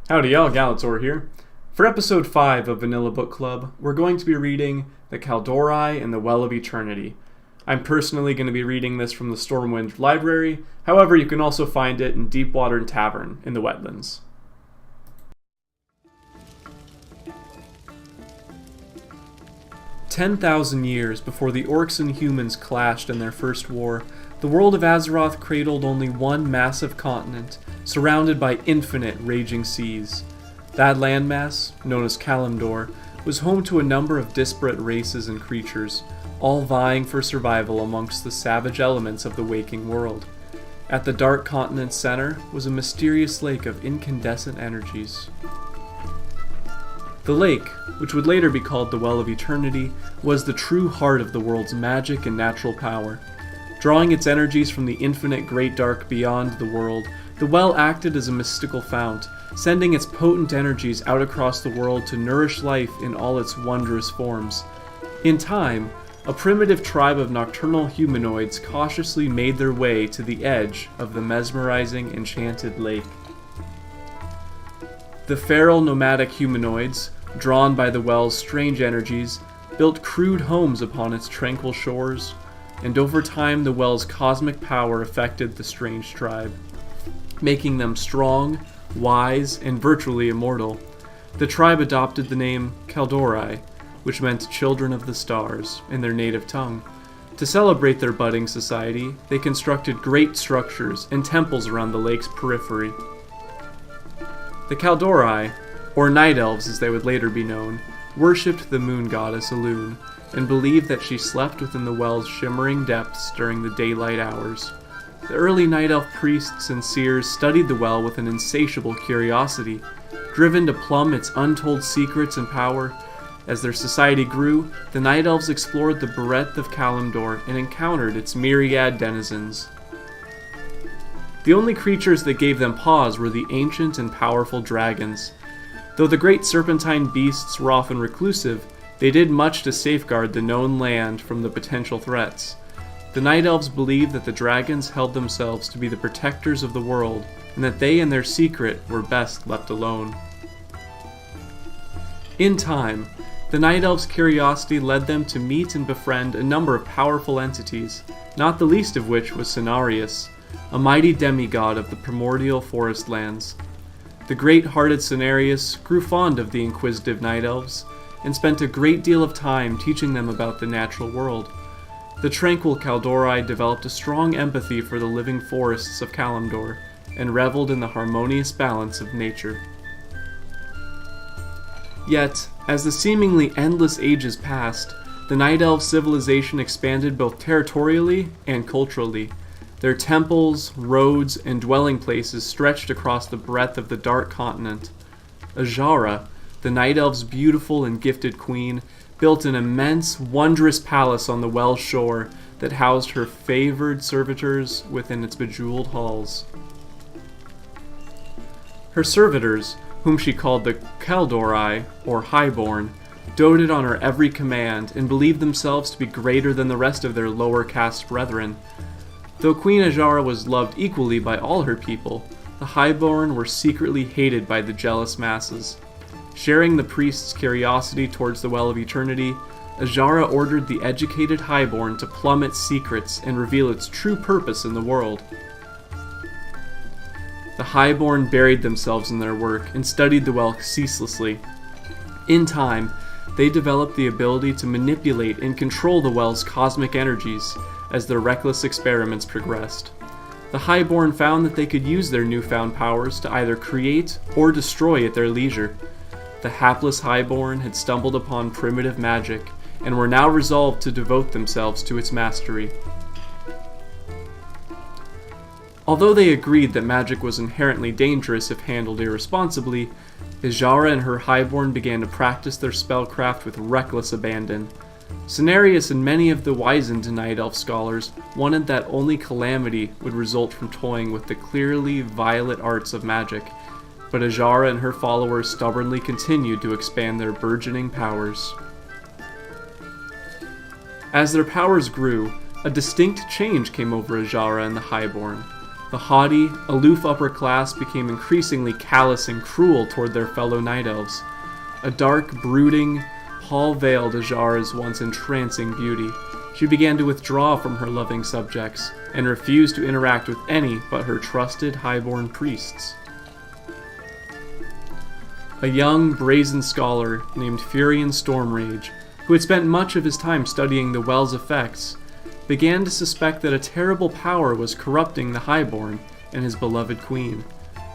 Howdy y'all, Galator here. For episode 5 of Vanilla Book Club, we're going to be reading The Kaldorei and the Well of Eternity. I'm personally going to be reading this from the Stormwind Library, however you can also find it in Deepwater Tavern in the Wetlands. "10,000 years before the orcs and humans clashed in their first war, the world of Azeroth cradled only one massive continent, surrounded by infinite raging seas. That landmass, known as Kalimdor, was home to a number of disparate races and creatures, all vying for survival amongst the savage elements of the waking world. At the dark continent's center was a mysterious lake of incandescent energies. The lake, which would later be called the Well of Eternity, was the true heart of the world's magic and natural power. Drawing its energies from the infinite great dark beyond the world, the well acted as a mystical fount, sending its potent energies out across the world to nourish life in all its wondrous forms. In time, a primitive tribe of nocturnal humanoids cautiously made their way to the edge of the mesmerizing enchanted lake. The feral nomadic humanoids, drawn by the well's strange energies, built crude homes upon its tranquil shores, and over time the well's cosmic power affected the strange tribe, making them strong, wise, and virtually immortal. The tribe adopted the name Kaldorei, which meant children of the stars, in their native tongue. To celebrate their budding society, they constructed great structures and temples around the lake's periphery. The Kaldorei, or Night Elves as they would later be known, worshipped the moon goddess Elune, and believed that she slept within the well's shimmering depths during the daylight hours. The early Night Elf priests and seers studied the well with an insatiable curiosity, driven to plumb its untold secrets and power. As their society grew, the Night Elves explored the breadth of Kalimdor and encountered its myriad denizens. The only creatures that gave them pause were the ancient and powerful dragons. Though the great serpentine beasts were often reclusive, they did much to safeguard the known land from the potential threats. The Night Elves believed that the dragons held themselves to be the protectors of the world, and that they and their secret were best left alone. In time, the Night Elves' curiosity led them to meet and befriend a number of powerful entities, not the least of which was Cinereous, a mighty demigod of the primordial forest lands. The great-hearted Cinereous grew fond of the inquisitive Night Elves, and spent a great deal of time teaching them about the natural world. The tranquil Kaldorei developed a strong empathy for the living forests of Kalimdor, and reveled in the harmonious balance of nature. Yet, as the seemingly endless ages passed, the Night Elf civilization expanded both territorially and culturally. Their temples, roads, and dwelling places stretched across the breadth of the dark continent. Azshara, the Night Elf's beautiful and gifted queen, built an immense, wondrous palace on the well shore that housed her favored servitors within its bejeweled halls. Her servitors, whom she called the Kaldorei, or Highborn, doted on her every command and believed themselves to be greater than the rest of their lower caste brethren. Though Queen Azshara was loved equally by all her people, the Highborn were secretly hated by the jealous masses. Sharing the priest's curiosity towards the Well of Eternity, Azshara ordered the educated Highborn to plumb its secrets and reveal its true purpose in the world. The Highborn buried themselves in their work and studied the well ceaselessly. In time, they developed the ability to manipulate and control the well's cosmic energies as their reckless experiments progressed. The Highborn found that they could use their newfound powers to either create or destroy at their leisure. The hapless Highborn had stumbled upon primitive magic, and were now resolved to devote themselves to its mastery. Although they agreed that magic was inherently dangerous if handled irresponsibly, Azshara and her Highborn began to practice their spellcraft with reckless abandon. Cinereous and many of the wizened Night Elf scholars wanted that only calamity would result from toying with the clearly violet arts of magic, but Azshara and her followers stubbornly continued to expand their burgeoning powers. As their powers grew, a distinct change came over Azshara and the Highborn. The haughty, aloof upper class became increasingly callous and cruel toward their fellow night elves. A dark, brooding pall veiled Ajara's once entrancing beauty. She began to withdraw from her loving subjects and refused to interact with any but her trusted highborn priests. A young, brazen scholar named Furion Stormrage, who had spent much of his time studying the well's effects, began to suspect that a terrible power was corrupting the highborn and his beloved queen.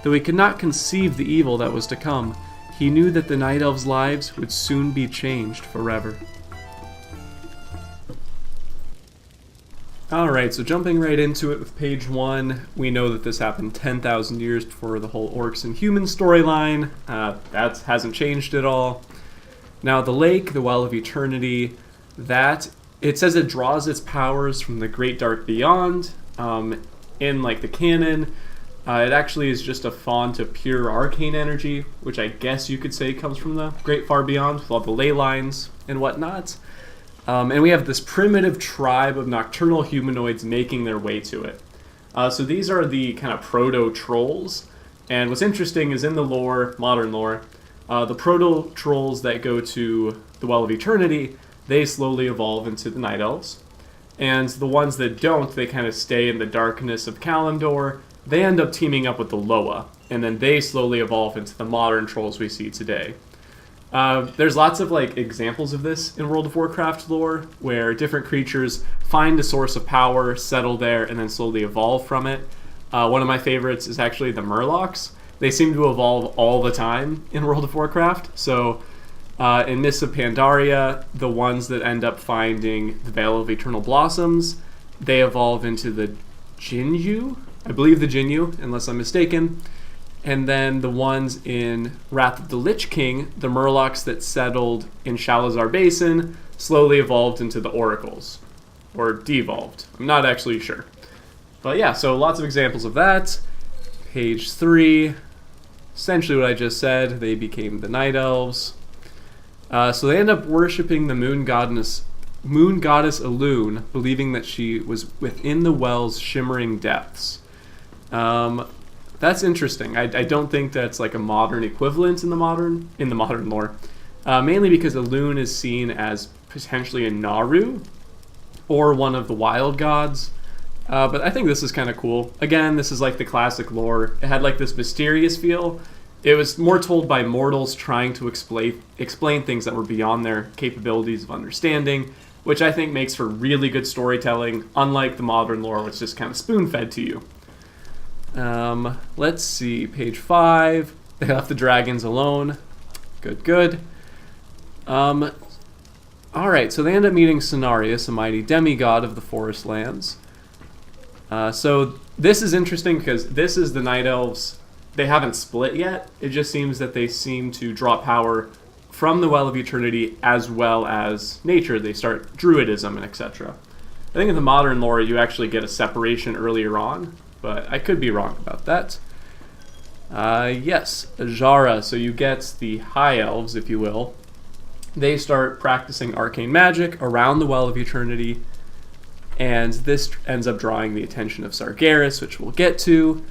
Though he could not conceive the evil that was to come, he knew that the night elves' lives would soon be changed forever. Alright, so jumping right into it with page 1, we know that this happened 10,000 years before the whole orcs and humans storyline. That hasn't changed at all. Now, the lake, the Well of Eternity, it says it draws its powers from the Great Dark Beyond. In the canon, it actually is just a font of pure arcane energy, which I guess you could say comes from the Great Far Beyond, with all the ley lines and whatnot. And we have this primitive tribe of nocturnal humanoids making their way to it. So these are the kind of proto-trolls. And what's interesting is in the lore, modern lore, the proto-trolls that go to the Well of Eternity, they slowly evolve into the Night Elves. And the ones that don't, they kind of stay in the darkness of Kalimdor. They end up teaming up with the Loa, and then they slowly evolve into the modern trolls we see today. There's lots of examples of this in World of Warcraft lore, where different creatures find a source of power, settle there, and then slowly evolve from it. One of my favorites is actually the Murlocs. They seem to evolve all the time in World of Warcraft. So in Mists of Pandaria, the ones that end up finding the Veil of Eternal Blossoms, they evolve into the Jinyu? I believe the Jinyu, unless I'm mistaken. And then the ones in Wrath of the Lich King, the Murlocs that settled in Shalazar Basin, slowly evolved into the Oracles. Or devolved. I'm not actually sure. But yeah, so lots of examples of that. Page 3. Essentially what I just said, they became the Night Elves. So they end up worshipping the moon goddess Elune, believing that she was within the well's shimmering depths. That's interesting. I don't think that's a modern equivalent in the modern lore. Mainly because Elune is seen as potentially a Naru, or one of the wild gods. But I think this is kind of cool. Again, this is the classic lore. It had this mysterious feel. It was more told by mortals trying to explain things that were beyond their capabilities of understanding, which I think makes for really good storytelling, unlike the modern lore, which is just kind of spoon-fed to you. Let's see, page 5. They left the dragons alone. Good. Alright, so they end up meeting Cinereous, a mighty demigod of the forest lands. So this is interesting because this is the Night Elves. They haven't split yet. It just seems that they seem to draw power from the Well of Eternity as well as nature. They start druidism and etc. I think in the modern lore you actually get a separation earlier on, but I could be wrong about that. Yes, Ajara. So you get the High Elves, if you will. They start practicing arcane magic around the Well of Eternity, and this ends up drawing the attention of Sargeras, which we'll get to.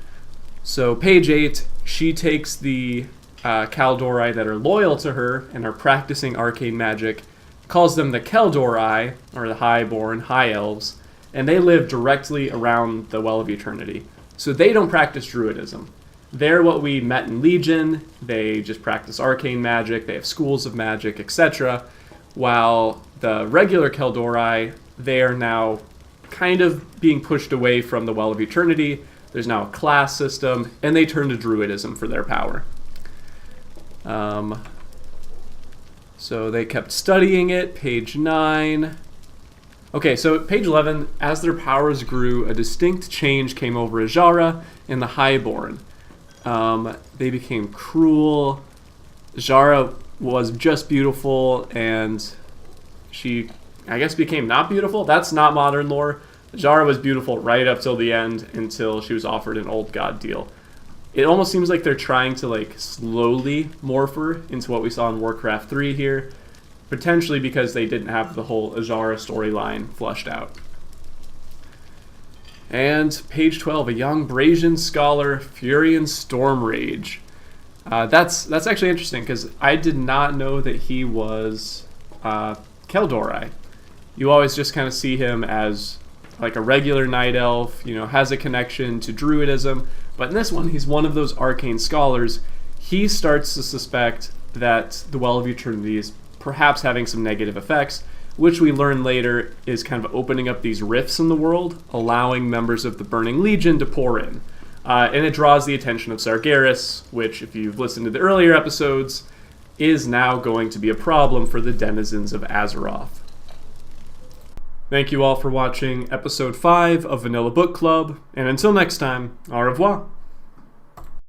So page 8, she takes the Kaldorei that are loyal to her and are practicing arcane magic, calls them the Kaldorei, or the Highborn, High Elves, and they live directly around the Well of Eternity. So they don't practice druidism. They're what we met in Legion. They just practice arcane magic, they have schools of magic, etc. While the regular Kaldorei, they are now kind of being pushed away from the Well of Eternity. There's now a class system, and they turn to druidism for their power. So they kept studying it, page 9. Okay, so page 11, as their powers grew, a distinct change came over Ajara and the Highborn. They became cruel. Ajara was just beautiful, and she, I guess, became not beautiful. That's not modern lore. Ajara was beautiful right up till the end, until she was offered an old god deal. It almost seems like they're trying to slowly morph her into what we saw in Warcraft 3 here, potentially because they didn't have the whole Ajara storyline flushed out. And page 12, a young Brazian scholar, Fury and Storm Rage. That's actually interesting because I did not know that he was Kaldorei. You always just kind of see him as like a regular night elf, has a connection to druidism. But in this one, he's one of those arcane scholars. He starts to suspect that the Well of Eternity is perhaps having some negative effects, which we learn later is kind of opening up these rifts in the world, allowing members of the Burning Legion to pour in. And it draws the attention of Sargeras, which, if you've listened to the earlier episodes, is now going to be a problem for the denizens of Azeroth. Thank you all for watching episode 5 of Vanilla Book Club, and until next time, au revoir.